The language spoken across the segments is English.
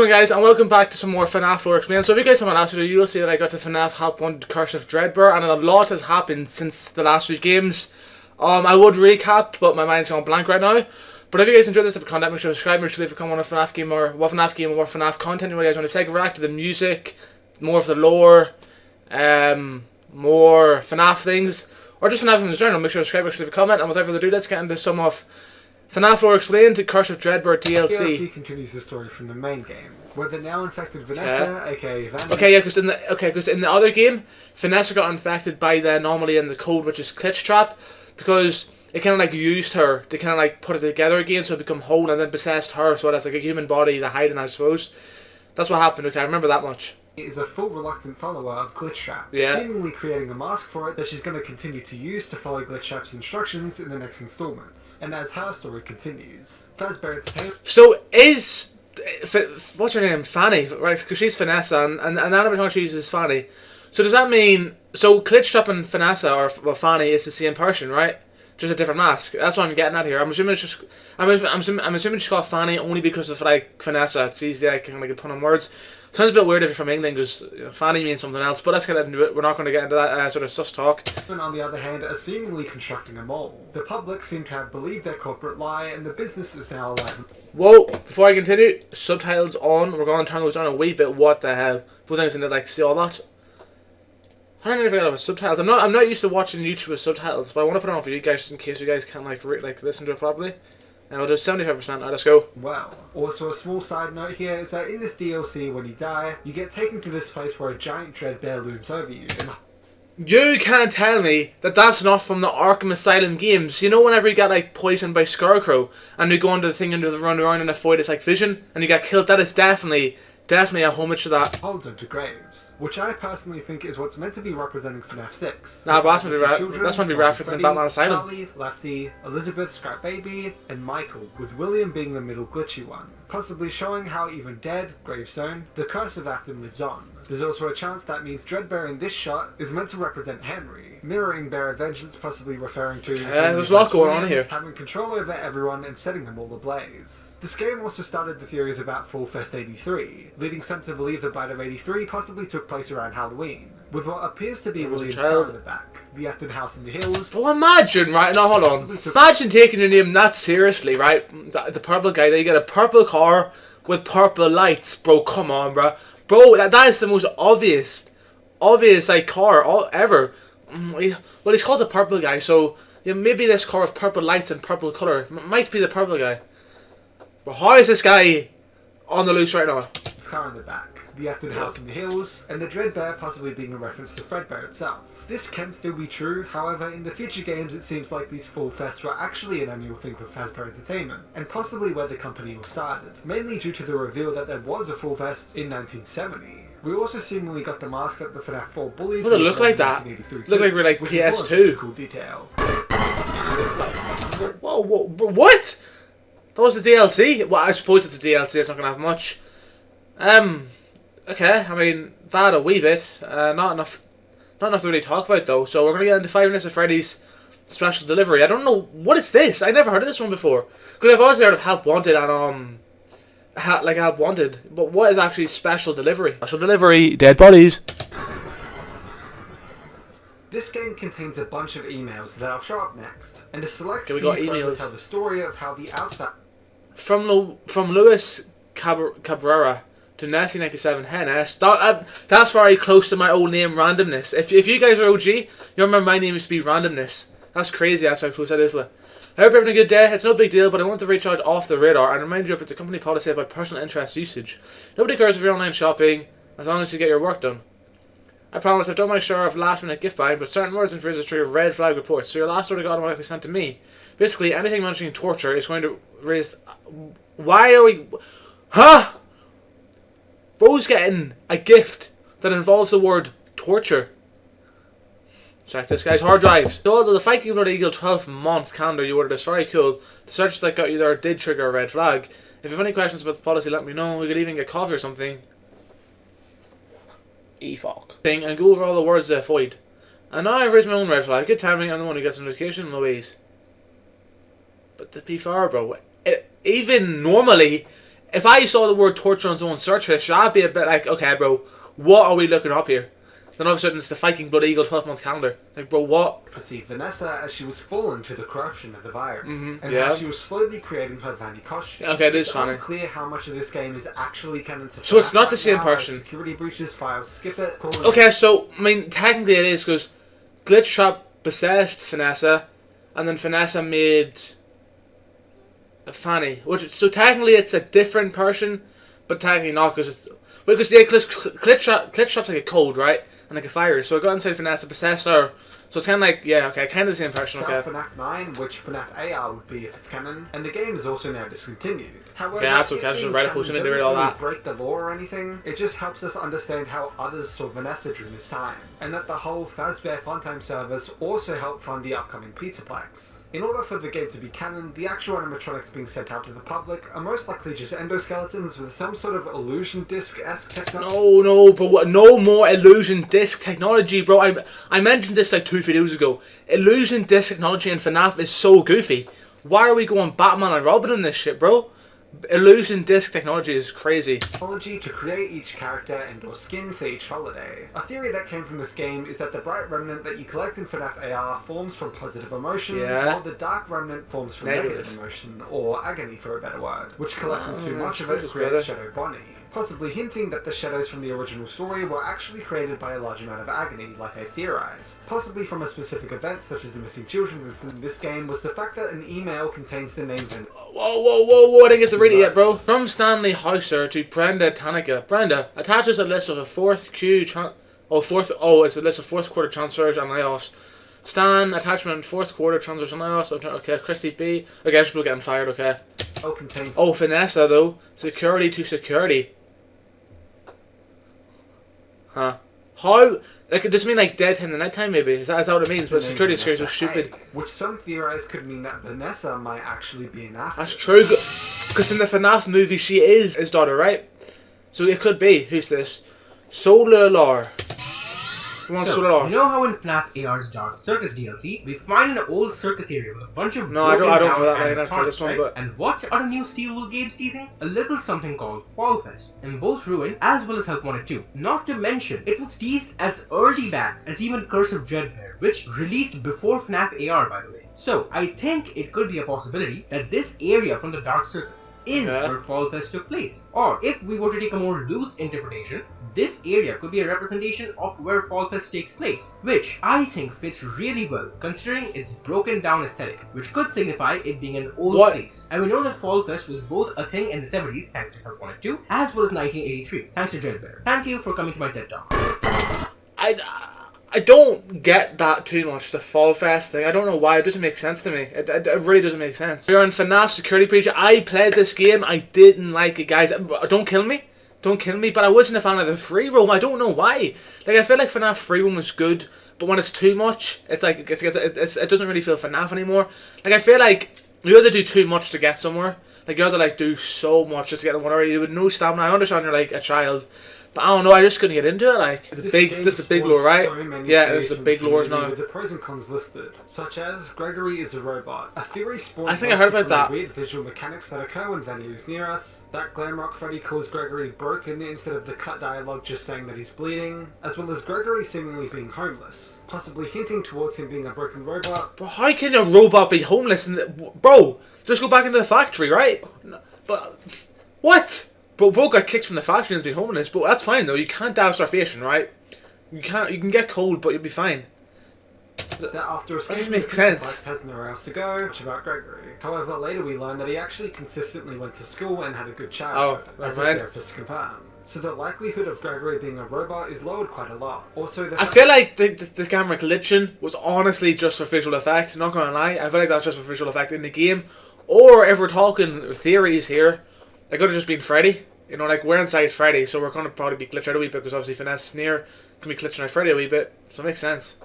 going, guys, and welcome back to some more FNAF Lore Explained. So if you guys saw my last video, you'll see that I got to FNAF Help Wanted Curse of Dreadbear, and a lot has happened since the last few games. I would recap, but my mind's gone blank right now. But if you guys enjoyed this type of content, make sure to subscribe, make sure to leave a comment on a FNAF game or what FNAF game or what FNAF content you guys want to say. React to the music, more of the lore, more FNAF things, or just FNAF in general. Make sure to subscribe, make sure to leave a comment, and without further ado, let's get into some of FNAF Lore Explained to Curse of Dreadbear DLC. DLC continues the story from the main game, where the now infected Vanessa, aka Vanessa. Okay, yeah, because in the other game, Vanessa got infected by the anomaly in the code, which is Glitch Trap, because it kind of like used her to kind of like put it together again, so it become whole, and then possessed her, so that's like a human body to hide in, I suppose. That's what happened. Okay, I remember that much. Is a full reluctant follower of Glitch Trap, yeah, seemingly creating a mask for it that she's going to continue to use to follow Glitch Trap's instructions in the next installments. And as her story continues, Fazbear Entertainment. So is what's her name? Fanny, right? Because she's Vanessa, and the animatronic she uses is Fanny. So does that mean Glitch Trap and Vanessa or Fanny is the same person, right? Just a different mask. That's what I'm getting at here. I'm assuming it's just. I'm assuming she's called Fanny only because of like Vanessa. It's easy. I can like put on words. Sounds a bit weird if you're from England because Fanny means something else. But let's get into it. We're not going to get into that sort of sus talk. On the other hand, are seemingly constructing a mole. The public seem to have believed their corporate lie, and the business is now alive. Whoa! Before I continue, subtitles on. We're going to turn those down a wee bit. What the hell? Both things in there, like see all that. How did I forget about subtitles? I'm not used to watching YouTube with subtitles, but I want to put it on for you guys just in case you guys can't like listen to it properly. And we'll do 75%. Alright, let's go. Well, also a small side note here is that in this DLC, when you die, you get taken to this place where a giant dreadbear looms over you. You can't tell me that that's not from the Arkham Asylum games. You know whenever you get like poisoned by Scarecrow and you go under the thing under the run around and avoid its like vision and you get killed, that is definitely a homage to that. Holds onto graves, which I personally think is what's meant to be representing FNAF 6. Nah, but that's meant to be referencing Freddy, Batman Asylum. Charlie, Lefty, Elizabeth, Scrap Baby, and Michael, with William being the middle glitchy one, possibly showing how even dead, gravestone, the curse of Afton lives on. There's also a chance that means Dreadbear in this shot is meant to represent Henry, mirroring Bear of Vengeance, possibly referring to there's a lot going on here. Having control over everyone and setting them all ablaze. This game also started the theories about Fall Fest 83, leading some to believe that Bite of 83 possibly took place around Halloween, with what appears to be William's car in the back, the Afton house in the hills. Oh, imagine, right? No, hold on. Imagine taking your name that seriously, right? The purple guy, you get a purple car with purple lights, bro. Come on, bro. Bro, that is the most obvious like car ever. Well, he's called the purple guy, so yeah, maybe this car with purple lights and purple colour might be the purple guy. But how is this guy on the loose right now? His car in the back, the Afton house in the hills, and the Dreadbear possibly being a reference to Fredbear itself. This can still be true, however, in the future games it seems like these Fall Fests were actually an annual thing for Fazbear Entertainment, and possibly where the company was started, mainly due to the reveal that there was a Fall Fest in 1970. We also seemingly got the mask that the FNAF 4 bullies. What did it look like that? Look like we're like PS2. Cool detail. Whoa, what? That was the DLC? Well, I suppose it's a DLC, it's not going to have much. Okay, I mean, that a wee bit. Not enough to really talk about though, so we're going to get into 5 minutes of Freddy's special delivery. I don't know, what is this? I never heard of this one before. Because I've always heard of Help Wanted and, Help Wanted, but what is actually special delivery? Special delivery, dead bodies. This game contains a bunch of emails that I'll show up next, and a select few got further emails. tell the story of how the outside... From Luis Cabrera to 1997 Hennes. That's very close to my old name, Randomness. If you guys are OG, you remember my name used to be Randomness. That's crazy, that's how close that is. I hope you're having a good day. It's no big deal, but I want to reach out off the radar and remind you of it's a company policy about personal interest usage. Nobody cares if you're online shopping, as long as you get your work done. I promise I've done my share of last minute gift buying, but certain words and phrases trigger red flag reports, so your last order got automatically sent to me. Basically, anything mentioning torture is going to raise... Why are we... Huh? Bro's getting a gift that involves the word torture. Check this guy's hard drives. So although the Fight Game illegal 12-month calendar you ordered is very cool, the searches that got you there did trigger a red flag. If you have any questions about the policy, let me know. We could even get coffee or something. E-fuck. And go over all the words they avoid. And now I've raised my own red flag. Good timing, I'm the one who gets a notification, Louise. But the P4, bro. Even normally, if I saw the word torture on someone's search history, I'd be a bit like, okay, bro, what are we looking up here? Then all of a sudden it's the Viking Blood Eagle 12-month calendar. Like, bro, what? Perceive Vanessa as she was fallen to the corruption of the virus, and Yeah. how she was slowly creating her Vanny costume. Okay, it is It's funny. unclear how much of this game is actually canon to So it's FNAF not the right same now, person. Security breaches, files, skip it. Call it. Okay, so, I mean, technically it is, because Glitch Trap possessed Vanessa, and then Vanessa made Fanny. So technically it's a different person, but technically not, because yeah, Glitch Trap's like a code, right? And like a fire. So I got inside Vanessa, possessed her. So it's kind of like, yeah, okay, kind of the same person, okay. FNAF 9, which FNAF AR would be if it's canon, and the game is also now discontinued. However, Yeah, that's okay, I it just being write a canon post and doesn't read all really that. break the law or anything. It just helps us understand how others saw Vanessa during this time, and that the whole Fazbear Funtime service also helped fund the upcoming Pizzaplex. In order for the game to be canon, the actual animatronics being sent out to the public are most likely just endoskeletons with some sort of illusion disc-esque technology. No, but no more illusion disc technology, bro. I mentioned this like 2 videos ago. Illusion disc technology in FNAF is so goofy. Why are we going Batman and Robin in this shit, bro? Illusion disc technology is crazy. Technology to create each character and or skin for each holiday. A theory that came from this game is that the bright remnant that you collect in FNAF AR forms from positive emotion, Yeah. while the dark remnant forms from negative Negative. emotion, or agony for a better word, which collecting too much of it that's creates better. Shadow Bonnie. Possibly hinting that the shadows from the original story were actually created by a large amount of agony, like I theorized. Possibly from a specific event, such as the missing children's incident in this game, was the fact that an email contains the name Whoa, I didn't get to read it yet, bro. From Stanley Hauser to Brenda Tanica. Brenda attaches a list of a it's a list of fourth quarter transfers and layoffs. Stan, attachment, fourth quarter transfers and layoffs. Okay, Christy B. Okay, there's people getting fired, okay. contains Oh, Vanessa, though. Security to security. Huh. How? Like, it does mean like dead in the nighttime, maybe? Is that what it means? But security is so stupid. Which some theorize could mean that Vanessa might actually be an actor. That's true. Because in the FNAF movie, she is his daughter, right? So it could be. Who's this? Solar. Come on, So, Solar. you know how in FNAF AR's Dark Circus DLC, we find an old circus area with a bunch of No, I don't broken know down that line for animatronics, this one, right? but- And what are the new Steelwool games teasing? A little something called Fall Fest, in both Ruin as well as Help Wanted 2. Not to mention, it was teased as early back as even Curse of Dreadbear, which released before FNAF AR, by the way. So, I think it could be a possibility that this area from the Dark Circus is where Fall Fest took place. Or, if we were to take a more loose interpretation, this area could be a representation of where Fall Fest takes place, which I think fits really well considering its broken down aesthetic, which could signify it being an old place. And we know that Fall Fest was both a thing in the 70s thanks to Help Wanted 2, as well as 1983 thanks to Dreadbear. Thank you for coming to my TED Talk. I don't get that too much, the Fall Fest thing. I don't know why. It doesn't make sense to me. It really doesn't make sense. We're on FNAF Security Breach. I played this game. I didn't like it, guys. Don't kill me. Don't kill me. But I wasn't a fan of the free roam. I don't know why. Like, I feel like FNAF free roam was good, but when it's too much, it's like it doesn't really feel FNAF anymore. Like, I feel like you either do too much to get somewhere. Like, you either like do so much just to get one area with no stamina. I understand you're like a child. But I don't know, I just couldn't get into it, like, this is the big lore, right? Yeah, this is the big lores now. With the pros and cons listed, such as Gregory is a robot. A theory spawned I think I heard about from the that. weird visual mechanics that occur when Vanny is near us. That Glamrock Freddy calls Gregory broken instead of the cut dialogue just saying that he's bleeding. As well as Gregory seemingly being homeless, possibly hinting towards him being a broken robot. But how can a robot be homeless? Bro, just go back into the factory, right? But, what? Bro got kicked from the factory and has been homeless, but that's fine though. You can't die of starvation, right? You can get cold, but you'll be fine. That after escaping doesn't make the sense. Pizzaplex has nowhere else to go. Much about Gregory. However, later we learn that he actually consistently went to school and had a good childhood, as the therapist confirmed. So the likelihood of Gregory being a robot is lowered quite a lot. Also, I feel like the camera glitching was honestly just for visual effect. Not gonna lie, I feel like that's just for visual effect in the game. Or if we're talking theories here, it could have just been Freddy. You know, like, we're inside Freddy, so we're going to probably be glitched out a wee bit, because obviously Finesse Sneer can be glitching out Freddy a wee bit, so it makes sense.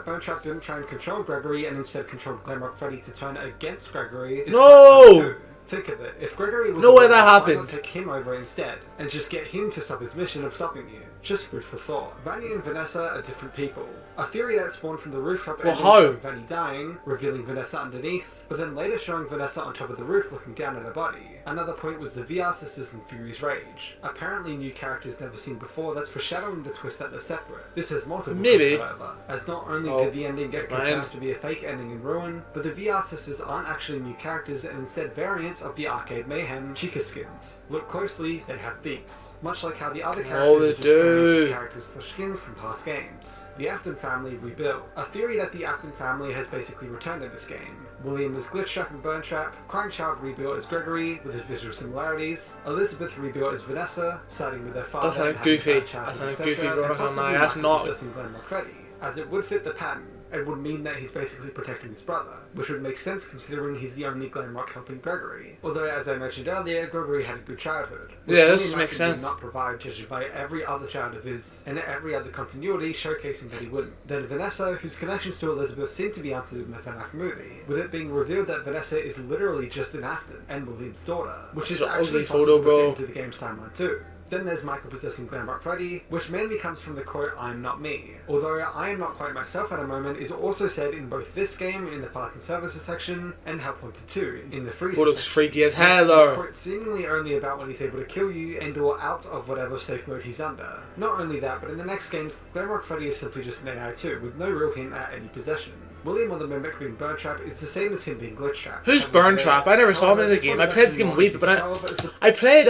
Bone Trap didn't try and control Gregory, and instead controlled Glamrock Freddy to turn against Gregory. No! Think of it, if Gregory was No way that why happened. not take him over instead, and just get him to stop his mission of stopping you? Just food for thought. Vanny and Vanessa are different people. A theory that spawned from the rooftop ending how? showing Vanny dying, revealing Vanessa underneath, but then later showing Vanessa on top of the roof looking down at her body. Another point was the VR sisters in Fury's Rage. Apparently new characters never seen before that's foreshadowing the twist that they're separate. This has multiple Maybe. twists, however, as not only Oh, did the ending get mind. confirmed to be a fake ending in Ruin, but the VR sisters aren't actually new characters and instead variants of the Arcade Mayhem Chica skins. Look closely, they have beaks, much like how the other characters they are just variants do. of characters or skins from past games. The Afton family rebuilt. A theory that the Afton family has basically returned in this game. William as Glitchtrap and Burntrap, Crankchild rebuilt as Gregory with his visual similarities, Elizabeth rebuilt as Vanessa, siding with their father. That sounded and having a goofy. bad child, That sounded etc., goofy, and bro, not gonna possibly lie, that's Michael not- possessing Glenn Freddy, as it would fit the pattern. It would mean that he's basically protecting his brother, which would make sense considering he's the only Glenrock helping Gregory. Although, as I mentioned earlier, Gregory had a good childhood. which Yeah, this William makes actually did sense. not provide, judged by every other child of his, and every other continuity showcasing that he wouldn't. Then Vanessa, whose connections to Elizabeth seem to be answered in the FNAF movie, with it being revealed that Vanessa is literally just an Afton and William's daughter, which This is is an actually ugly possible photo, to bro. fit into the game's timeline too. Then there's Michael possessing Glamrock Freddy, which mainly comes from the quote, "I'm not me." Although "I am not quite myself" at a moment is also said in both this game in the parts and services section and Help Wanted 2 in the freezer Who looks section. freaky as hell, The though. quote seemingly only about when he's able to kill you and or out of whatever safe mode he's under. Not only that, but in the next games, Glamrock Freddy is simply just an AI too, with no real hint at any possession. William or the Mimic being Burntrap is the same as him being Glitchtrap. Who's Burntrap? I never saw him in the game. I played the game a wee bit, but I played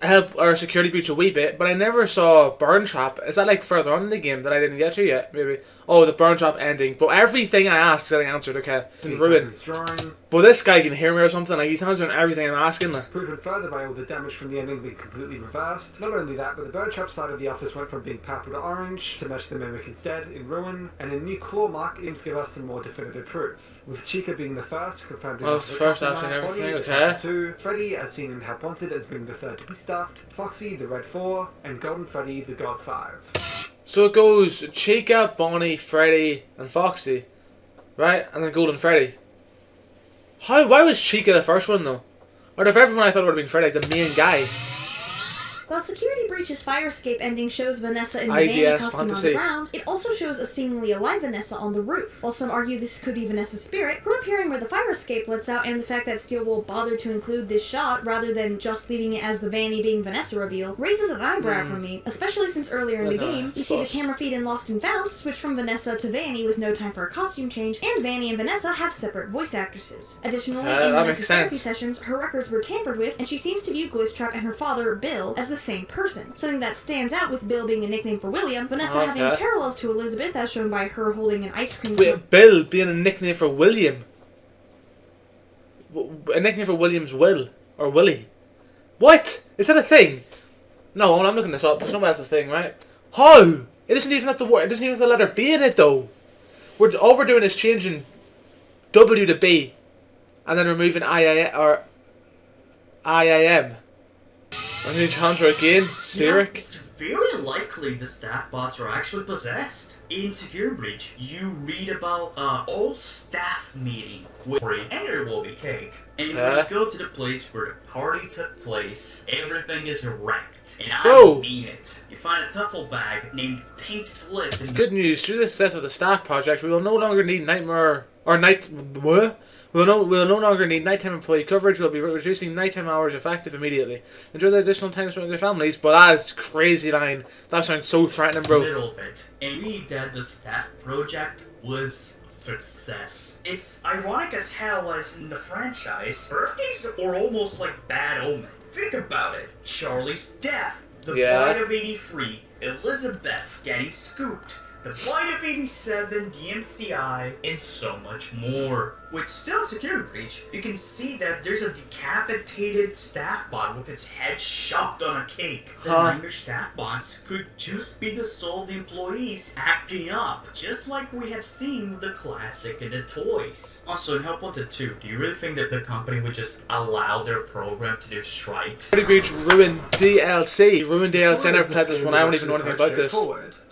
Help or Security Breach a wee bit, but I never saw Burntrap. Is that like further on in the game that I didn't get to yet? Maybe. Oh, the Burntrap ending. But everything I asked is getting answered. Okay, it's in Ruin. Drawing, But this guy can hear me or something. Like he's answering everything I'm asking. Like. proven further by all the damage from the ending being completely reversed. Not only that, but the Burntrap side of the office went from being purple to orange to match the Mimic instead in Ruin, and a new claw mark aims to give us some more definitive proof, with Chica being the first, confirmed in Oh, it's the first I've seen everything, okay. 2, Freddy as seen in Help Wanted as being the third to be stuffed, Foxy the Red 4, and Golden Freddy the God 5. So it goes Chica, Bonnie, Freddy, and Foxy, right? And then Golden Freddy. How? Why was Chica the first one though? Out of everyone, I thought it would have been Freddy, like the main guy. While Security Breach's fire escape ending shows Vanessa in the IDS Vanny costume on fantasy. the ground, it also shows a seemingly alive Vanessa on the roof. While some argue this could be Vanessa's spirit, her appearing where the fire escape lets out and the fact that Steelwool bothered to include this shot rather than just leaving it as the Vanny being Vanessa reveal raises an eyebrow for me, especially since earlier in the That's game, you see the sus. camera feed in Lost and Found switch from Vanessa to Vanny with no time for a costume change, and Vanny and Vanessa have separate voice actresses. Additionally, in that Vanessa's makes therapy sense. sessions, her records were tampered with, and she seems to view Glitchtrap and her father, Bill, as the same person. Something that stands out with Bill being a nickname for William, Vanessa having Okay. parallels to Elizabeth as shown by her holding an ice cream cone. Wait, Bill being a nickname for William. A nickname for William's Will. Or Willie. What? Is that a thing? No, I'm looking this up. There's no way that's a thing, right? How? It doesn't even have the word. It doesn't even have the letter B in it, though. All we're doing is changing W to B, and then removing I-I-M. And then transfer again. Cyric. It's very likely the staff bots are actually possessed. In Secure Breach, you read about all staff meeting with Freddy, and there will be cake. And when you go to the place where the party took place, everything is wrecked. And I Bro. mean it. You find a duffel bag named Pink Slip in Good news. Through the success of the staff project, we will no longer need nightmare or night. What? We'll no longer need nighttime employee coverage. We'll be reducing nighttime hours effective immediately. Enjoy the additional time spent with their families. But that is crazy line. That sounds so threatening, the bro. middle of it. And read that the staff project was success. It's ironic as hell as in the franchise, birthdays are almost like bad omen. Think about it. Charlie's death, the Yeah. bite of 83, Elizabeth getting scooped, the bite of 87, DMCI, and so much more. With still Security Breach, you can see that there's a decapitated staff bot with its head shoved on a cake. The nightmare staff bots could just be the sold employees acting up, just like we have seen with the classic and the toys. Also, in Help Wanted 2, do you really think that the company would just allow their program to do strikes? Freddy Breach Ruin DLC. Ruin DLC. I never played this one. I don't even know anything about this.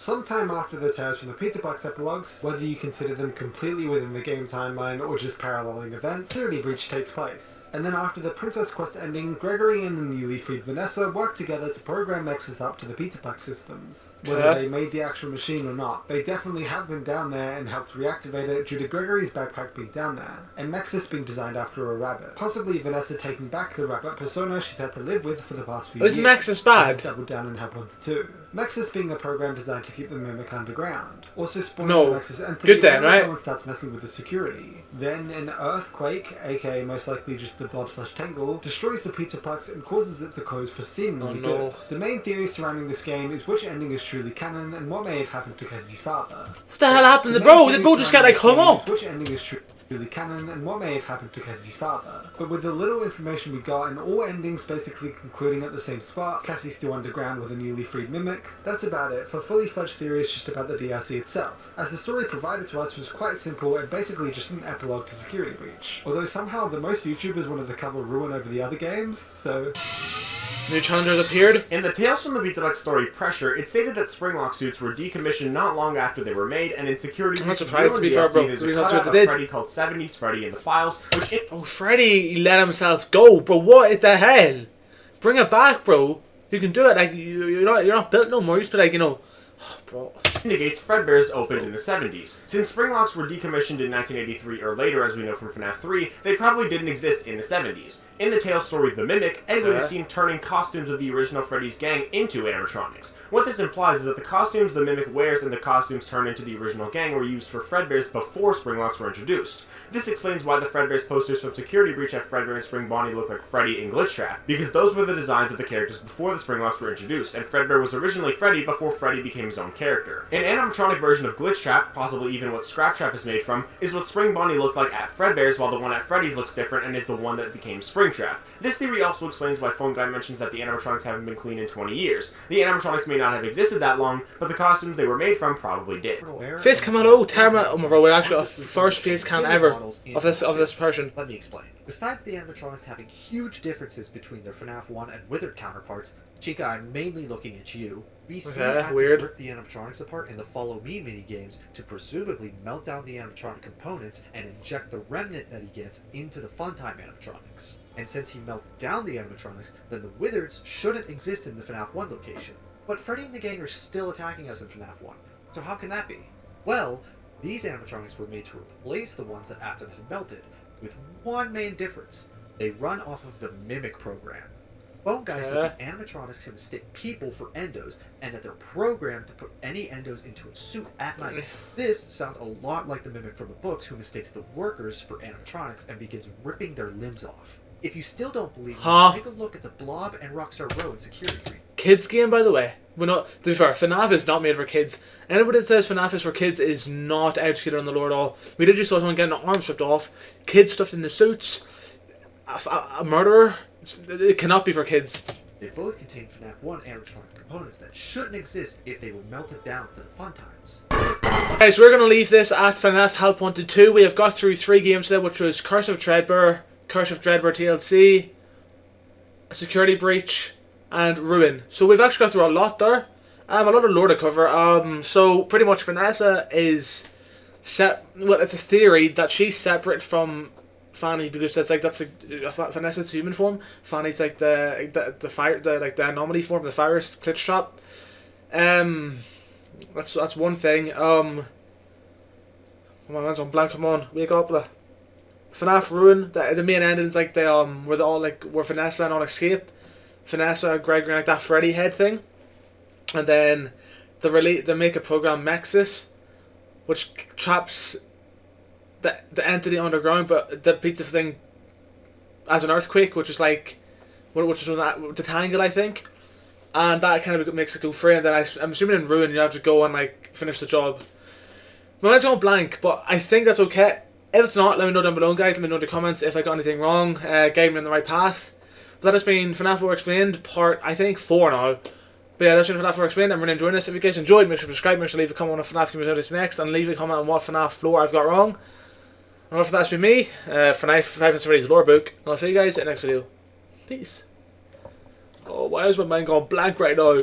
Sometime after the Tales from the Pizza Box epilogues, whether you consider them completely within the game timeline or just paralleling events, Security Breach takes place. And then after the Princess Quest ending, Gregory and the newly freed Vanessa work together to program Nexus up to the Pizza Box systems. Whether they made the actual machine or not, they definitely have been down there and helped reactivate it due to Gregory's backpack being down there, and Nexus being designed after a rabbit. Possibly Vanessa taking back the rabbit persona she's had to live with for the past few years. Is Nexus bad? Doubled down in Help 1 to 2. Nexus being a program designed to keep the Mimic underground. Also spawning the Nexus entity good then, when right? someone starts messing with the security. Then an earthquake, aka most likely just the blob/tangle, destroys the Pizza Box and causes it to close for seemingly good. The main theory surrounding this game is which ending is truly canon and what may have happened to Cassie's father. What the hell happened to the bro? The bro just got like hung up. Which ending is truly canon and what may have happened to Cassie's father. But with the little information we got and all endings basically concluding at the same spot, Cassie still underground with a newly freed Mimic, that's about it for fully fledged theories just about the DLC itself, as the story provided to us was quite simple and basically just an epilogue to Security Breach. Although somehow the most YouTubers wanted to cover Ruin over the other games, so... New challengers appeared. In the Tales from the Pizza Box story Pressure, it stated that Springlock suits were decommissioned not long after they were made, and in Security I'm not surprised to be fair, bro. there's a That's cutout what they of did. Freddy called 70s Freddy in the files, which Oh, Freddy let himself go, bro. What the hell? Bring it back, bro. You can do it. Like you're not built no more. You used to be like, you know, oh, bro. indicates Fredbear's opened in the 70s. Since Springlocks were decommissioned in 1983 or later, as we know from FNAF 3, they probably didn't exist in the 70s. In the tale story The Mimic, Edwin is seen turning costumes of the original Freddy's gang into animatronics. What this implies is that the costumes the Mimic wears and the costumes turned into the original gang were used for Fredbears before Springlocks were introduced. This explains why the Fredbear's posters from Security Breach have Fredbear and Spring Bonnie look like Freddy and Glitchtrap, because those were the designs of the characters before the Springlocks were introduced, and Fredbear was originally Freddy before Freddy became his own character. An animatronic version of Glitchtrap, possibly even what Scraptrap is made from, is what Spring Bonnie looked like at Fredbear's, while the one at Freddy's looks different and is the one that became Springtrap. This theory also explains why Phone Guy mentions that the animatronics haven't been cleaned in 20 years. The animatronics may not have existed that long, but the costumes they were made from probably did. Face cam hello, Terma. Oh my god, we actually got first face cam ever of this person. Let me explain. Besides the animatronics having huge differences between their FNAF 1 and Withered counterparts, Chica, I'm mainly looking at you. We see active weird. rip the animatronics apart in the Follow Me minigames to presumably melt down the animatronic components and inject the remnant that he gets into the Funtime animatronics. And since he melts down the animatronics, then the Withereds shouldn't exist in the FNAF 1 location. But Freddy and the gang are still attacking us in FNAF 1, so how can that be? Well, these animatronics were made to replace the ones that Afton had melted, with one main difference. They run off of the Mimic program. Bone Guy says that animatronics can mistake people for endos, and that they're programmed to put any endos into a suit at night. This sounds a lot like the Mimic from the books who mistakes the workers for animatronics and begins ripping their limbs off. If you still don't believe me, take a look at the Blob and Rockstar Row in Security Breach. Kids game, by the way. We're not. To be fair, FNAF is not made for kids. Anybody that says FNAF is for kids is not educated on the lore at all. We did just saw someone getting an arm stripped off. Kids stuffed in the suits. A murderer. It cannot be for kids. They both contain FNAF 1 animatronic components that shouldn't exist if they were melted down for the fun times. Guys, we're going to leave this at FNAF Help Wanted 2. We have got through 3 games today, which was Curse of Dreadbear, Curse of Dreadbear TLC, Security Breach, and Ruin. So we've actually got through a lot there. A lot of lore to cover. So pretty much Vanessa is well, it's a theory that she's separate from Fanny because Vanessa's human form. Fanny's like the anomaly form, the virus glitch trap. That's one thing. My man's on blank. Come on, wake up. FNAF Ruin. The main ending's like where Vanessa and all escape. Vanessa, Gregory, like that Freddy head thing, and then they make a program Nexus, which traps the entity underground, but the pizza thing as an earthquake, which is like, which was the Tangle, I think, and that kind of makes it go free. And then I'm assuming in Ruin you have to go and like finish the job. My mind's going blank, but I think that's okay. If it's not, let me know down below, guys. Let me know in the comments if I got anything wrong, guide me on the right path. But that has been FNAF 4 Explained, part, I think, 4 now. But yeah, that's been FNAF 4 Explained. I'm really enjoying this. If you guys enjoyed, make sure to subscribe, make sure to leave a comment on FNAF community next, and leave a comment on what FNAF floor I've got wrong. And for that's been me, FNAF 5 and Freddy's lore book, and I'll see you guys in the next video. Peace. Oh, why is my mind going blank right now?